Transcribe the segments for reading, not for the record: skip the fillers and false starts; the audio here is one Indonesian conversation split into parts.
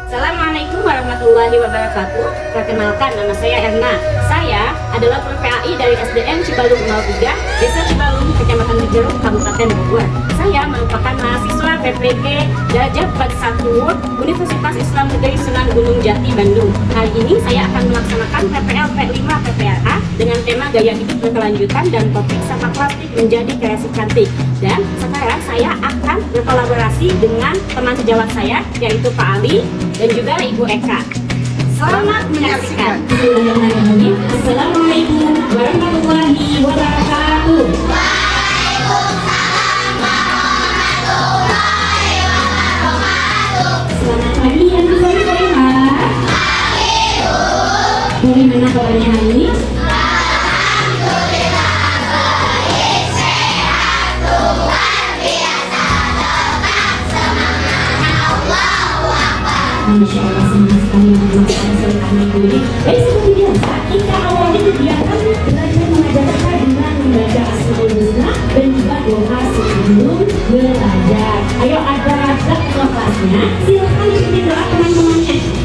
Assalamualaikum warahmatullahi wabarakatuh. Perkenalkan, nama saya Erna. Saya adalah PPAI dari SDN Cibalung 03, Desa Cibalung, Kecamatan Jejeruk, Kabupaten Bogor. Saya merupakan mahasiswa PPG Darajat Padi 1 Universitas Islam Negeri Sunan Gunung Jati, Bandung. Kali ini saya akan melaksanakan PPL P5 PPRA dengan tema gaya hidup berkelanjutan dan topik sampah plastik menjadi kreasi cantik. Dan sekarang saya akan berkolaborasi dengan teman sejawat saya, yaitu Pak Ali dan juga Ibu Eka. Selamat menyaksikan. Assalamualaikum warahmatullahi wabarakatuh. Selamat pagi yang bisa dari mana kabarnya hari ini? Insya Allah senang sekali melakukan selatan ini. Baik, seperti biasa, kita awalnya kegiatan belajar mengajar dengan membaca Asmaul Husna dan juga doa sebelum belajar. Ayo ada ketua kelasnya, silakan dipimpin doa teman-temannya.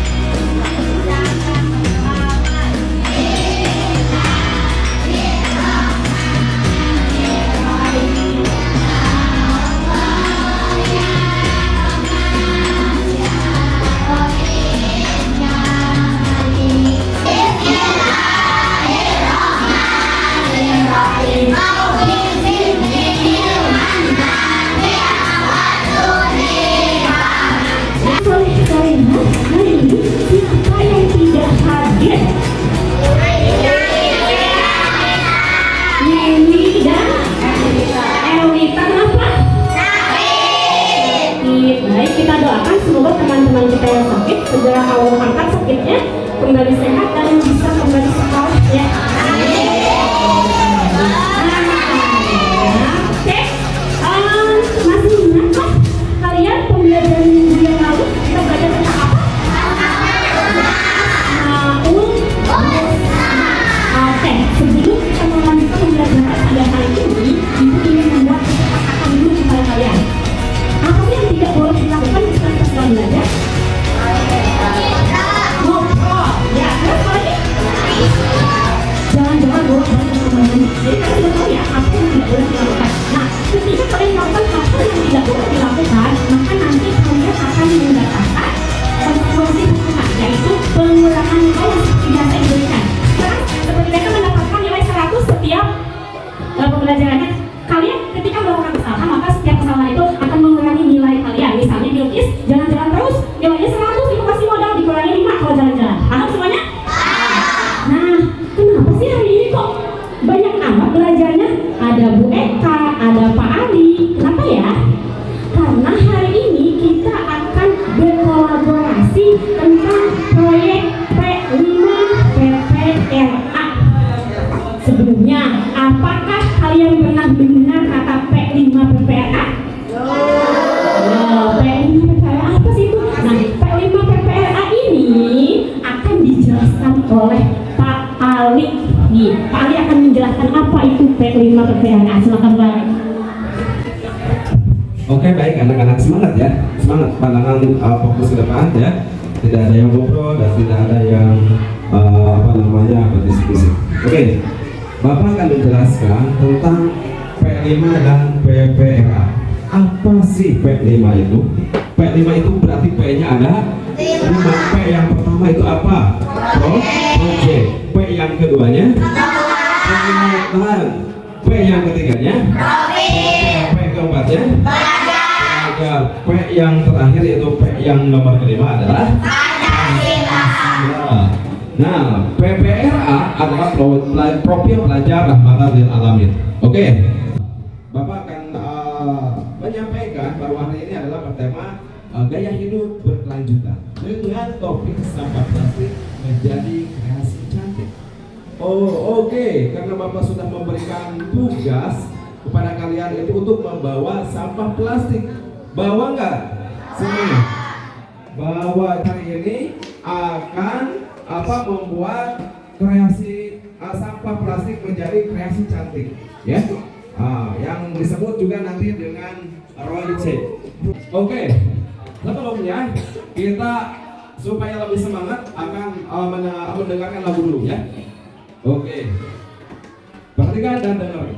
Baik, kita doakan semoga teman-teman kita yang sakit segera Allah angkat sakitnya, kembali sehat dan bisa kembali sekolah ya. Oke, masih ingat kok kalian pembelajaran minggu yang lalu kita belajar tentang apa? Oke, sebelum kita melanjutkan pembelajaran pada hari ini, ibu ingin membuat kesepakatan dulu kepada kalian. Apa yang tidak boleh dilakukan ketika sedang belajar? Ngobrol, ya. Terus apa lagi? Jangan-jangan bolak-balik ke teman-teman. Jadi kalian sudah tahu ya apa yang tidak boleh dilakukan. Nah, ketika kalian melakukan apa yang tidak boleh dilakukan, maka nanti kalian akan mendapatkan konsekuensi hukuman, yaitu pengurangan nilai yang seperti biasa diberikan. Sekarang, seperti biasa mendapatkan nilai 100 setiap pembelajarannya. Kalian ketika melakukan kesalahan, maka setiap kesalahan itu akan mengurangi nilai kalian. Misalnya Bilkis jalan-jalan terus, nilainya 100, itu kasih modal dikurangi 5 kalau jalan-jalan. Paham semuanya? Nah, kenapa sih hari ini kok banyak amat belajarnya? Ada Bu Eka, ada Pak Ali. Kenapa ya? Karena hari ini kita akan berkolaborasi tentang proyek P5 PPRA. Sebelumnya, apakah kalian pernah mendengar kata P5 PPRA? P5 PPRA apa sih itu? Nah, P5 PPRA ini akan dijelaskan oleh Pak Ali. Nih, Pak Ali akan menjelaskan apa itu P5 PPRA. Silakan Pak. Oke, baik anak-anak, semangat ya, semangat, pandangan fokus ke depan ya, tidak ada yang ngobrol dan tidak ada yang berdiskusi. Oke, Bapak akan menjelaskan tentang P5 dan PPRA. Apa sih P5 itu? P5 itu berarti P-nya ada 5. P yang pertama itu apa? Project. P yang keduanya? Pengetahuan. P yang ketiganya? P keempatnya? Belajar. P yang terakhir yaitu P yang nomor kelima adalah Nah, PPRA adalah Profil Pelajar Rahmatan Lil Alamin. Oke, Bapak akan menyampaikan bahwa hari ini adalah bertema gaya hidup berkelanjutan dengan topik sampah plastik menjadi kreasi cantik. Oh, oke. Karena Bapak sudah memberikan tugas kepada kalian itu untuk membawa sampah plastik. Bawa nggak? Sini. Bawa. Hari ini akan membuat kreasi sampah plastik menjadi kreasi cantik, ya. Yang disebut juga nanti dengan Roy C. Oke, sebelumnya kita supaya lebih semangat akan mendengarkan lagu dulu ya. Oke. Perhatikan dan dengar.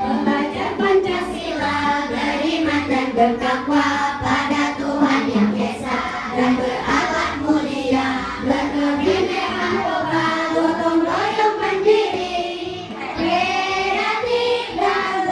Membaca Pancasila, beriman dan bertakwa pada Tuhan Yang Esa dan berakhlak mulia, bernegeri memang global, gotong royong mandiri, kreatif dan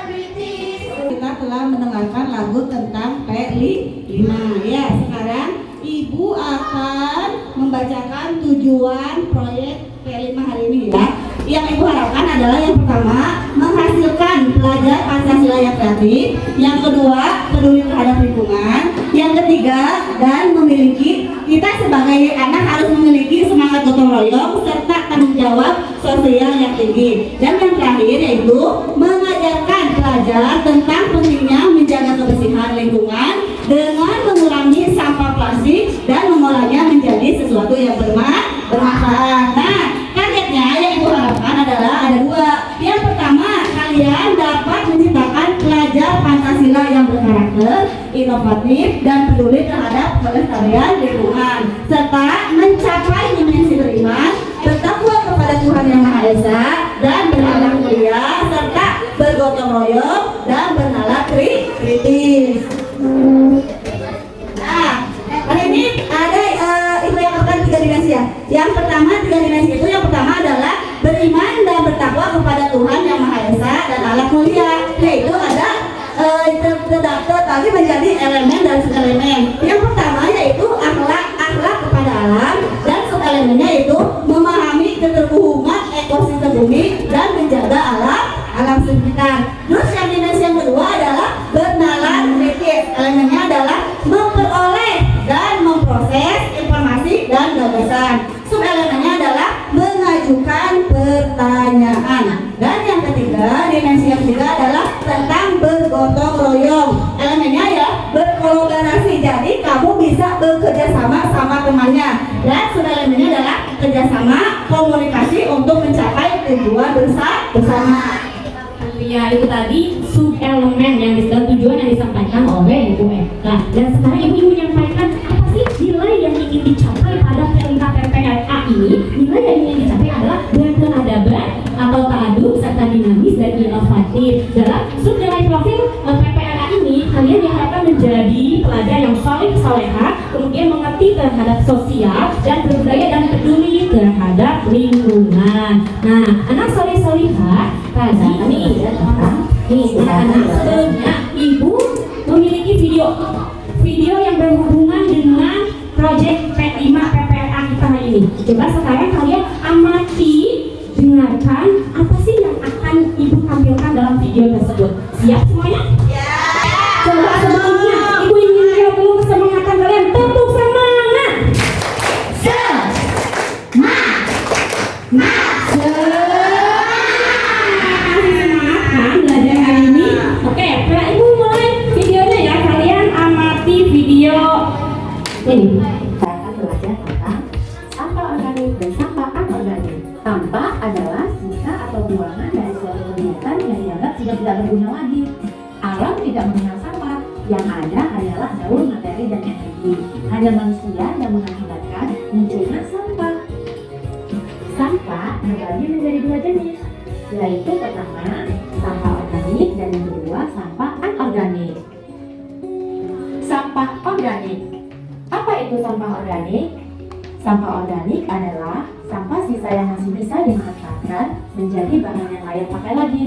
berintegritas. Kita telah mendengarkan lagu tentang P5 ya. Sekarang Ibu akan membacakan tujuan proyek P5 hari ini ya. Yang Ibu harapkan adalah yang pertama, menghasilkan pelajar Pancasila yang kreatif. Yang kedua, peduli terhadap lingkungan. Yang ketiga, dan memiliki, kita sebagai anak harus memiliki semangat gotong royong serta tanggung jawab sosial yang tinggi. Dan yang terakhir yaitu mengajarkan pelajar tentang pentingnya menjaga kebersihan lingkungan dengan mengurangi sampah plastik dan mengolahnya menjadi sesuatu yang bermanfaat. Nah, targetnya yang Ibu harapkan adalah ada dua. Yang pertama, kalian dapat menciptakan pelajar Pancasila yang berkarakter, inovatif, dan peduli terhadap kelestarian lingkungan, serta mencapai dimensi beriman, bertakwa kepada Tuhan Yang Maha Esa, dan berakhlak mulia, serta bergotong royong dan bernalar kritis. Nah, hari ini ada Ibu yang akan 3 dimensi ya. Yang pertama 3 dimensi itu yang pertama adalah beriman dan bertakwa kepada Tuhan Yang Maha Esa dan akhlak mulia. Yaitu ada tadi menjadi elemen dari subelemen. Yang pertama yaitu akhlak kepada alam, dan subelemennya itu memahami keterhubungan ekosistem bumi dan menjaga alam sekitar. Terus yang dimensi yang kedua adalah bernalar kritis. Elemennya adalah memperoleh dan memproses informasi dan gagasan. Subelemennya adalah mengajukan pertanyaan. Dan yang ketiga, dimensi yang ketiga adalah tentang bergotong royong. Elemennya ya berkolaborasi. Jadi kamu bisa bekerja sama temannya. Dan subelemennya adalah kerjasama komunikasi untuk mencapai tujuan bersama. Ya, itu tadi sub-elemen yang disebut tujuan yang disampaikan oleh Ibu Eka. Dan sekarang Ibu menyampaikan apa sih nilai yang ingin dicapai pada PPLA ini. Nilai yang ingin dicapai adalah berkeadaban atau ta'adub serta dinamis dan inovatif. Dalam sub-nilai profil PPLA ini, kalian diharapkan menjadi pelajar yang saleh-saleha, kemudian mengerti terhadap sosial dan berbudaya dan peduli terhadap lingkungan. Nah, anak saleh-salehah tadi nih anak sebelumnya Ibu memiliki video yang berhubungan dengan proyek P5 PPLA kita hari ini. Coba sekarang kalian amati, dengarkan apa sih yang akan Ibu tampilkan dalam video tersebut. Siap semuanya? Ya. Coba sebelumnya Ibu ingin lihat dulu kesemangatan kalian. Tepuk semangat. Belajar hari ini. Oke, setelah Ibu mulai videonya ya, kalian amati video ini. Saya akan belajar tentang sampah organik dan sampah anorganik. Sampah adalah sisa atau buangan dari suatu kegiatan yang dianggap sudah tidak berguna lagi. Alam tidak mengenal sampah, yang ada hanyalah daun, materi, dan energi. Hanya manusia yang mengakibatkan munculnya sampah. Sampah terbagi menjadi 2 jenis, yaitu pertama sampah organik dan yang kedua sampah anorganik. Sampah organik. Apa itu sampah organik? Sampah organik adalah sampah sisa yang masih bisa dimanfaatkan menjadi bahan yang layak pakai lagi.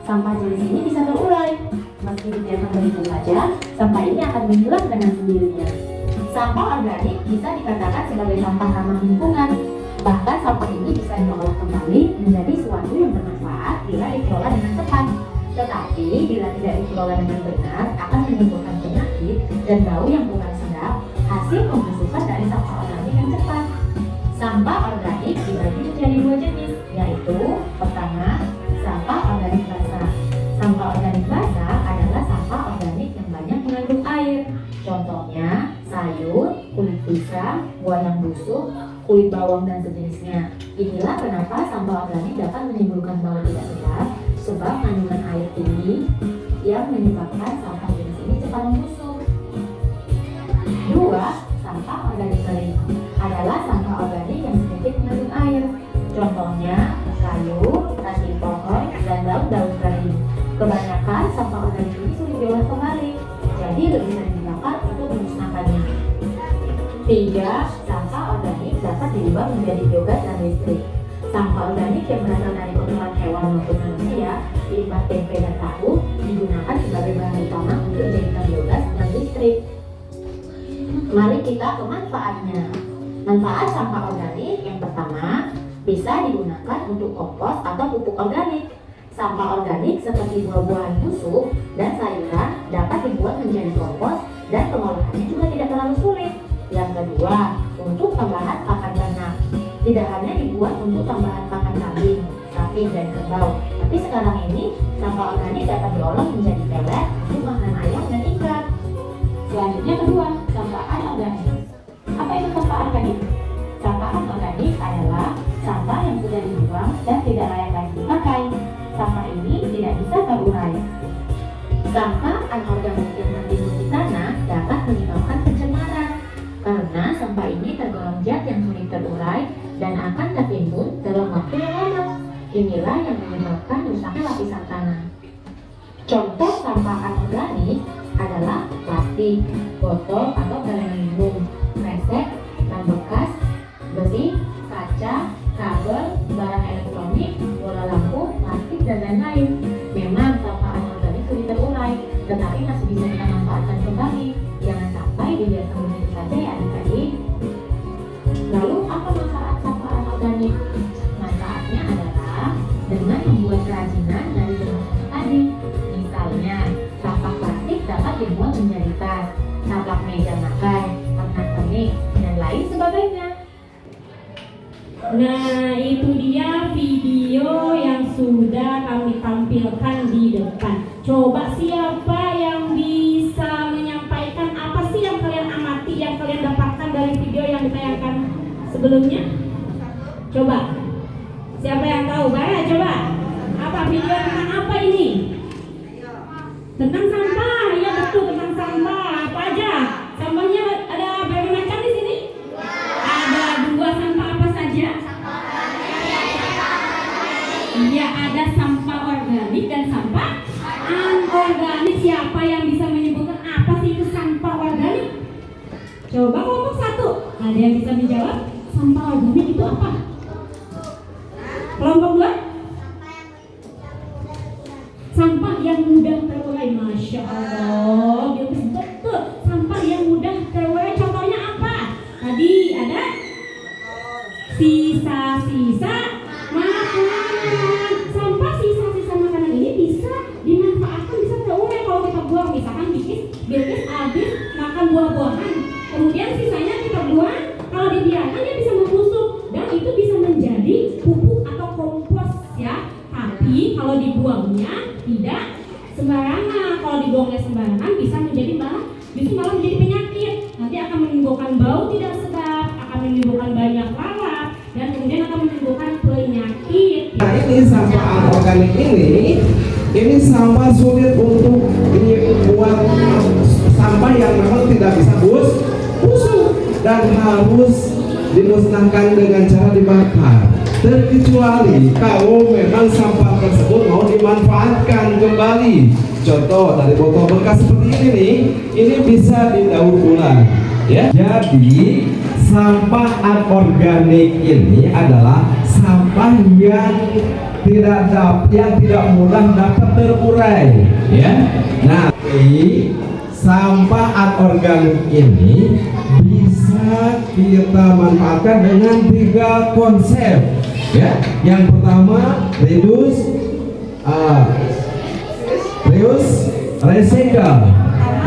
Sampah jenis ini bisa terurai. Meski dibiarkan begitu saja, sampah ini akan menghilang dengan sendirinya. Sampah organik bisa dikatakan sebagai sampah ramah lingkungan. Bahkan sampah ini bisa diolah kembali menjadi sesuatu yang bermanfaat bila dikelola dengan tepat. Tetapi bila tidak dikelola dengan benar akan menimbulkan penyakit dan bau yang kurang sedap, hasil pembusukan dari sampah organik yang cepat. Sampah organik dibagi menjadi 2 jenis, yaitu pertama sampah organik basah. Sampah organik basah adalah sampah organik yang banyak mengandung air. Contohnya sayur, kulit pisang, buah yang busuk, kulit bawang dan sejenisnya. Inilah kenapa sampah organik dapat menimbulkan bau tidak sedap, sebab kandungan air tinggi yang yang menyebabkan sampah jenis ini cepat membusuk. 2. Sampah organik kering adalah sampah organik yang sedikit mengandung air. Contohnya kayu, ranting pohon, dan daun-daun kering. Kebanyakan sampah organik ini sulit diolah kembali, jadi lebih sering dibakar untuk memusnahkannya. 3. Sampah organik dapat diubah menjadi biogas dan listrik. Sampah organik yang berasal dari kotoran hewan maupun manusia, limbah tempe dan tahu, digunakan sebagai bahan utama untuk dijadikan biogas dan listrik. Mari kita ke manfaatnya. Manfaat sampah organik yang pertama, bisa digunakan untuk kompos atau pupuk organik. Sampah organik seperti buah-buahan busuk dan sayuran dapat dibuat menjadi kompos dan pengolahannya juga tidak terlalu sulit. Yang kedua, untuk tambahan pakan ternak. Tidak hanya dibuat untuk tambahan pakan kambing, sapi, dan kerbau, tapi sekarang ini sampah organik dapat diolah menjadi pelet untuk makanan ayam dan ikan. Selanjutnya kedua, sampah anorganik. Apa itu sampah organik? Sampah anorganik adalah sampah yang sudah dibuang dan tidak layak lagi dipakai. Sampah ini tidak bisa terurai. Sampah anorganik yang tertimbun di tanah dapat menyebabkan pencemaran karena sampah ini tergolong zat yang sulit terurai dan akan tertimbun dalam waktu yang lama. Inilah yang menyebabkan rusaknya lapisan tanah. Contoh sampah anorganik adalah plastik, botol atau galengan minum, kresek, ban bekas, besi, kaca, kabel, barang elektronik, bola lampu, plastik, dan lain-lain. Memang sampah anorganik sulit terurai, tetapi masih bisa kita manfaatkan kembali. Jangan sampai dibiarkan begitu saja ya adik-adik. Lalu apa manfaat sampah anorganik? Manfaatnya adalah dengan membuat kerajinan dari jenis tadi. Misalnya, sampah plastik dapat dibuat menjadi tas, taplak meja makan, pernak-pernik, dan lain sebagainya. Nah, itu dia video yang sudah kami tampilkan di depan. Coba siapa yang bisa menyampaikan apa sih yang kalian amati, yang kalian dapatkan dari video yang ditayangkan sebelumnya? Coba. Siapa yang tahu? Bara, coba. Apa video tentang apa ini? Tentang sampah. Ya betul, tentang sampah. Apa aja? Sampahnya ada berapa macam di sini? Ada 2 sampah apa saja? Iya, ada sampah organik dan sampah anorganik. Siapa yang bisa menyebutkan apa sih itu sampah organik? Coba kelompok 1. Ada yang bisa menjawab? Sampah organik itu apa? Kelompok 2? Sampah yang mudah terurai. Masya Allah, betul. Sampah yang mudah terurai. Contohnya apa? Tadi ada sisa-sisa makanan. Sampah sisa-sisa makanan ini bisa dimanfaatkan, bisa terurai kalau kita buang. Misalkan Bilkis habis makan buah-buahan, kemudian sisanya kita buang. Kalau dibiarkan dia bisa membusuk dan itu bisa menjadi pupuk atau kompos ya. Tapi kalau dibuangnya tidak sembarangan. Kalau dibuangnya sembarangan bisa menjadi malah menjadi penyakit. Nanti akan menimbulkan bau tidak sedap, akan menimbulkan banyak lalat, dan kemudian akan menimbulkan penyakit. Nah, ini sampah anorganik ini sampah sulit untuk dibuat, sampah yang memang tidak bisa busuk dan harus dimusnahkan dengan cara dibakar. Terkecuali kalau memang sampah tersebut mau dimanfaatkan kembali. Contoh dari botol bekas seperti ini nih, ini bisa didaur ulang. Ya, jadi sampah anorganik ini adalah sampah yang tidak mudah dapat terurai. Ya, nah sampah anorganik ini bisa kita manfaatkan dengan 3 konsep. Ya, yang pertama reduce, recycle.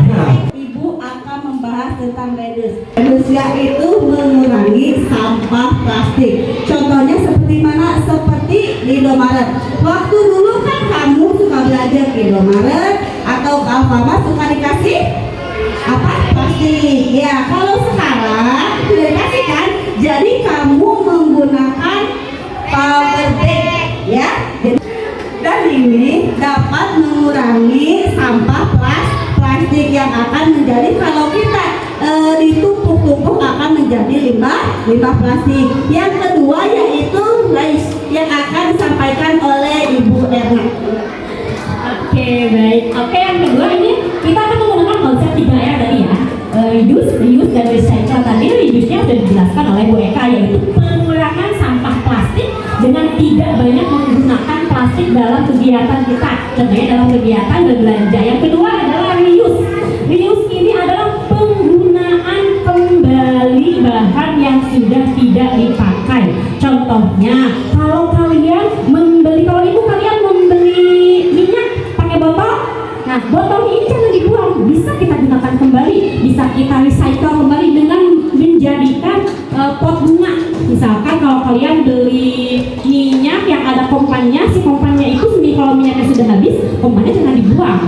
Nah, Ibu akan membahas tentang reduce. Reduce itu mengurangi sampah plastik. Contohnya seperti mana? Seperti di Indomaret. Waktu dulu kan kamu suka belajar di Indomaret atau ke Alfamart suka dikasih apa? Plastik. Ya, kalau sekarang sudah dikasih kan? Jadi kamu menggunakan power bag, ya. Dan ini dapat mengurangi sampah plastik yang akan menjadi, kalau kita ditumpuk-tumpuk akan menjadi limbah plastik. Yang kedua yaitu rice yang akan disampaikan oleh Ibu Erna. Oke, baik. Oke, yang kedua ini kita akan menggunakan konsep 3R tadi ya. Reduce, reuse, dan recycle. Tadi reduce-nya sudah dijelaskan oleh Bu Eka, yaitu pengurangan sampah plastik dengan tidak banyak menggunakan plastik dalam kegiatan kita. Contohnya dalam kegiatan berbelanja. Yang kedua adalah reuse. Reuse ini adalah penggunaan kembali bahan yang sudah tidak dipakai. Contohnya, kalau ibu kalian membeli minyak pakai botol, nah botol ini jangan dibuang, bisa kita gunakan kembali, bisa kita recycle kembali dengan menjadikan pot bunga. Misalkan kalau kalian beli minyak yang ada kompannya, si kompannya itu kalau minyaknya sudah habis, kompannya jangan dibuang,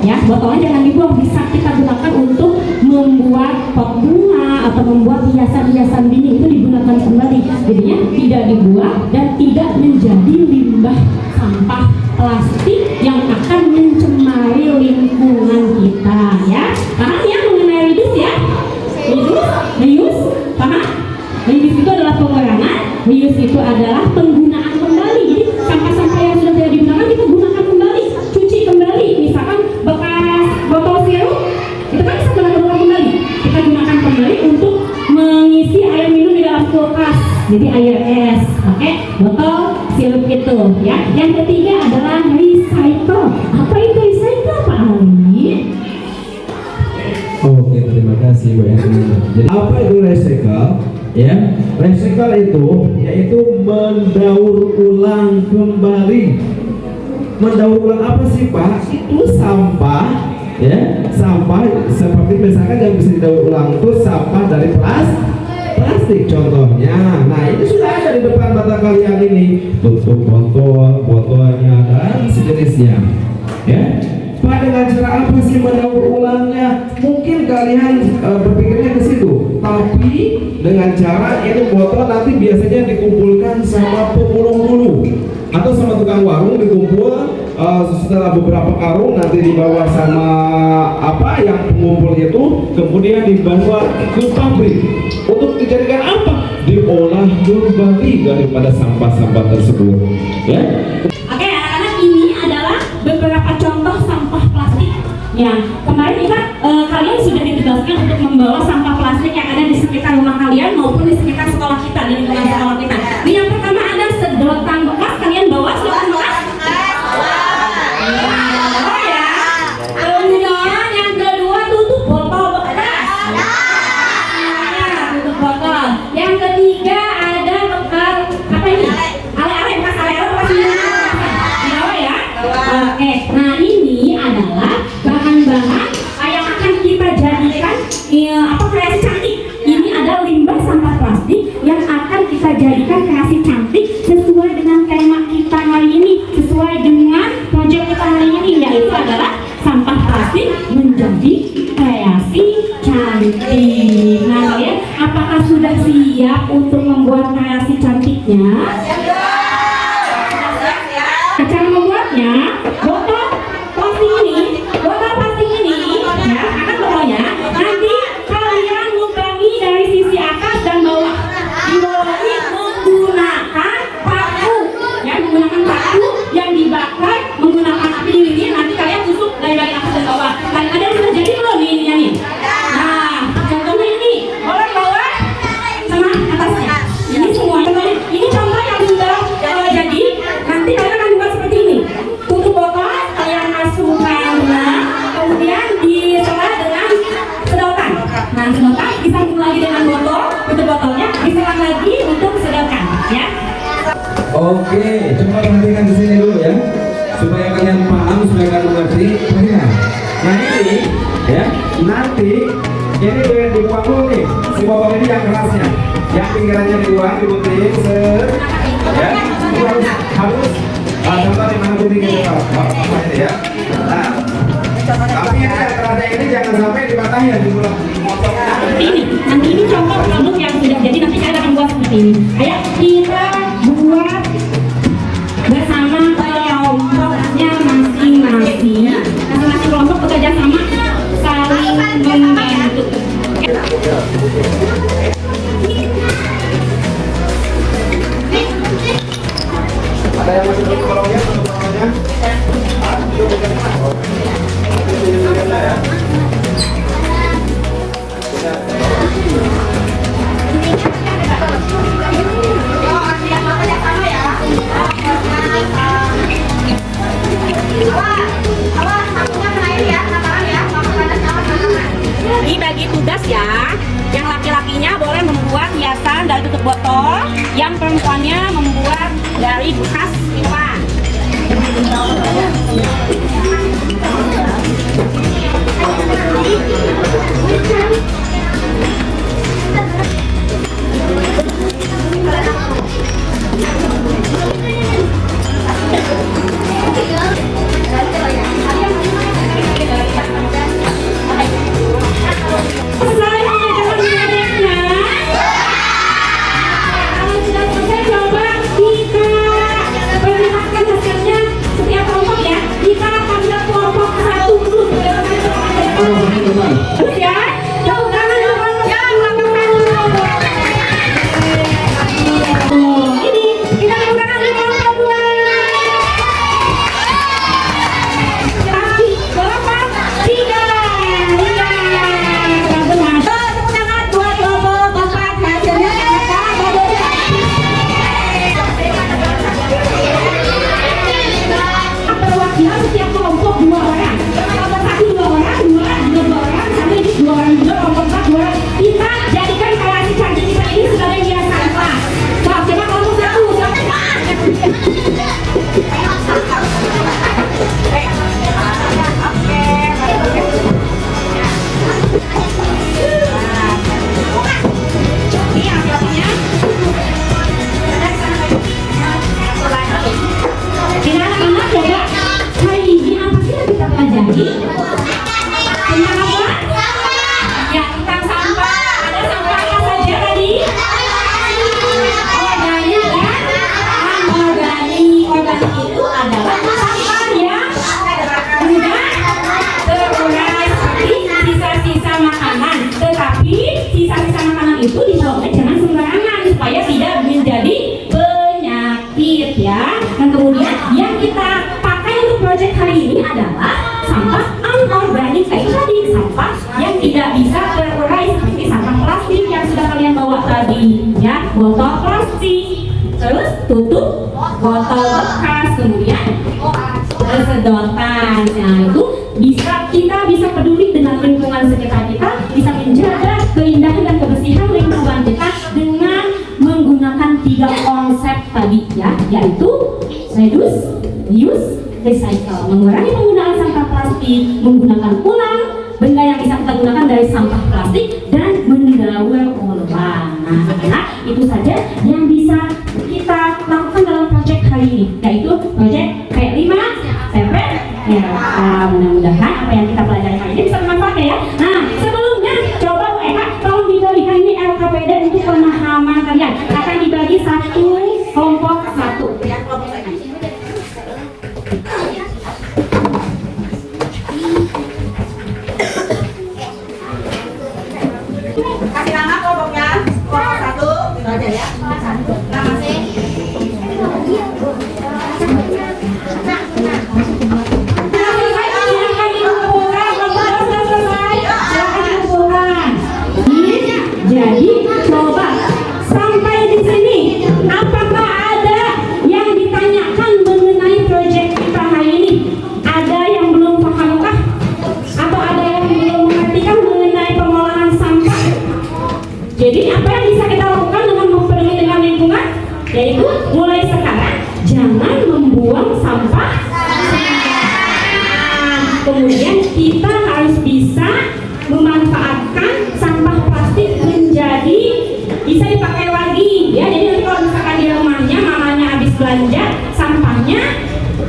ya botolnya jangan dibuang, bisa kita gunakan untuk membuat pot bunga atau membuat hiasan-hiasan dinding, itu digunakan kembali. Jadinya tidak dibuang dan tidak menjadi limbah sampah plastik yang akan mencemari lingkungan kita, ya. Paham ya mengenai reduce ya? Reuse, paham? Reduce itu adalah pengurangan, reuse itu adalah penggunaan kembali. Jadi sampah-sampah yang sudah tidak digunakan kita gunakan kembali, cuci kembali. Misalkan bekas botol sirup, itu kan bisa kita gunakan kembali. Kita gunakan kembali untuk mengisi air minum di dalam kulkas, jadi air es, oke? Botol sirup itu, ya. Yang ketiga adalah recycle. Apa itu recycle, Pak Ali? Oke, terima kasih Bu Erna. Jadi apa itu recycle? Ya, recycle itu yaitu mendaur ulang kembali. Mendaur ulang apa sih Pak? Itu sampah, ya, sampah seperti misalkan yang bisa didaur ulang itu sampah dari plastik contohnya. Nah ini sudah ada di depan mata kalian ini, bentuk botolnya dan sejenisnya, ya. Pak, dengan cara apa sih mendaur ulangnya? Mungkin kalian berpikirnya ke situ, tapi dengan cara ini botol nanti biasanya dikumpulkan sama pemulung atau sama tukang warung, dikumpul setelah beberapa karung nanti dibawa sama apa yang pengumpul itu, kemudian dibawa ke pabrik untuk dijadikan apa? Diolah kembali daripada sampah-sampah tersebut, ya. Oke, anak-anak, ini adalah beberapa contoh sampah plastik yang kemarin kita kalian sudah ditugaskan untuk membawa sampah plastik yang ada di sekitar rumah kalian maupun di sekitar sekolah kita, di lingkungan sekolah kita. Ini yang pertama ada sedotan bekas, kalian bawa sedotan bekas? Oh ya. Kemudian yang kedua tutup botol bekas. Tutup botol. Yang ketiga ada bekal apa ini? Ale-ale, bekas ale-ale bekas bawa ya. Oke, nah ini adalah bahan-bahan yang akan kita jadikan kreasi cantik. Ini adalah limbah sampah plastik yang akan kita jadikan kreasi cantik sesuai dengan tema kita hari ini, sesuai dengan proyek kita hari ini, yaitu adalah sampah plastik menjadi kreasi cantik. Nah ya, apakah sudah siap untuk membuat kreasi cantiknya? Cara membuatnya, botol plastik ini, ya, akan bawahnya nanti kalian lubangi dari sisi atas dan bawah. Dibawahi menggunakan paku, ya, menggunakan paku yang dibakar menggunakan api lilin. Nanti kalian tusuk dari atas dan bawah. Kalian ada yang sudah jadi belum nih ininya nih? Nah, contohnya ini, orang bawah sama atasnya. Ini semua. Ini contoh yang sudah jadi. Nanti kalian akan buat seperti ini. Tutup botol, kalian masukkan, kemudian diselah dengan sedotan. Nah, sedotan disambung lagi dengan botol, tutup botolnya, diselah lagi untuk sedotan, ya. Oke, coba perhatikan di sini dulu ya, supaya kalian paham, supaya kalian mengerti. Nah ini, ya, nanti ini dibuang dulu nih, si botol ini yang kerasnya, yang pinggirannya dibuang, digunting, ya, itu harus contoh di mana guntingnya ini ya. Nah, tapi yang kerasnya ini jangan sampai dipatahin ya, dibuang. Nanti ini contoh produk yang sudah jadi, nanti kalian akan buat seperti ini. Ayo kita buat bersama kelompok, ya. Ada yang masih belum kolongnya, belum kolongnya? Itu bukan ya. Dibagi tugas ya, yang laki-lakinya boleh membuat hiasan dari tutup botol, yang perempuannya membuat dari bekas minuman. Selesai mengerjakan proyeknya. Kalau sudah selesai, coba kita perlihatkan hasilnya setiap kelompok ya. Kita ambil kelompok satu dulu. Terus ya, tepuk tangan untuk kelompok yang melakukan dulu. Ini kita tepuk tangan untuk kelompok dua. Tapi berapa? Tiga. Perwakilan setiap kelompok 2 orang. Kelompok 1 2 orang, 2 orang, 2 orang, sampai 2 orang juga, kelompok 4 2 orang. Kita jadikan kreasi cantik kita ini sebagai hiasan kelas. Wah, coba kelompok 1 ini alatnya. Kita anak-anak coba hari ini apa sih yang kita pelajari? Tentang apa? Ya, tentang sampah. Ada sampah apa saja tadi? Organik dan anorganik. Organik itu adalah sampah yang mudah terurai seperti sisa-sisa makanan. Tetapi sisa-sisa makanan itu dibuangnya jangan sembarangan supaya tidak menjadi penyakit ya. Dan kemudian yang kita pakai untuk proyek hari ini adalah sampah anorganik, kayak tadi sampah yang tidak bisa terurai seperti sampah plastik yang sudah kalian bawa tadi ya, botol plastik, terus tutup botol bekas, kemudian sedotan. Nah itu kita bisa peduli dengan lingkungan sekitar kita, bisa menjaga keindahan dan kebersihan lingkungan kita dengan menggunakan 3 konsep tadi ya, yaitu reduce, reuse, recycle. Mengurangi penggunaan sampah plastik, menggunakan ulang benda yang bisa kita gunakan dari sampah plastik, dan mendaur ulang. Nah, itu saja yang bisa kita lakukan dalam proyek hari ini, yaitu proyek P5 TP. Ya, mudah-mudahan apa yang kita pelajari hari ini bisa bermanfaat ya. Nah, sebelumnya coba Bu Eka tolong dibagikan ini LKPD untuk pemahaman kalian. Akan dibagi satu kelompok satu. Kasih nama kelompoknya. Kelompok 1 gitu aja ya. Nama sih. Jadi coba sampai di sini, apakah ada yang ditanyakan mengenai proyek kita hari ini? Ada yang belum pahamkah? Atau ada yang belum mengertikan mengenai pengolahan sampah? Jadi apa yang bisa kita lakukan dengan peduli dengan lingkungan? Yaitu mulai sekarang jangan membuang sampah sembarangan. Kemudian kita harus bisa memanfaatkan sampah plastik menjadi bisa dipakai lagi ya. Jadi nanti kalau misalkan di rumahnya mamanya habis belanja, sampahnya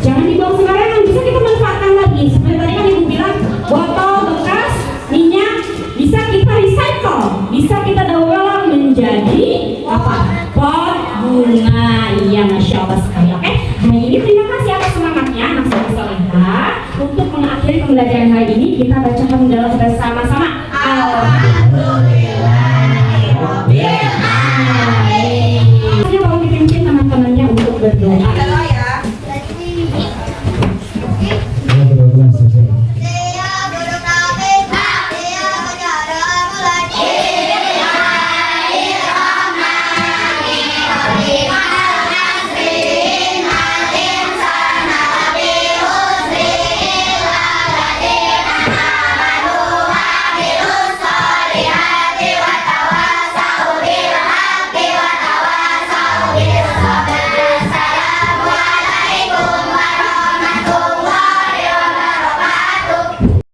jangan dibuang sembarangan, bisa kita manfaatkan lagi. Seperti tadi kan ibu bilang botol bekas minyak bisa kita recycle, bisa kita daur ulang menjadi apa? Pot bunga. Iya, masya Allah sekali. Oke, nah ini terima kasih atas semangatnya anak soleh solehah. Untuk mengakhiri pembelajaran hari ini, kita bacakan dalam bersama-sama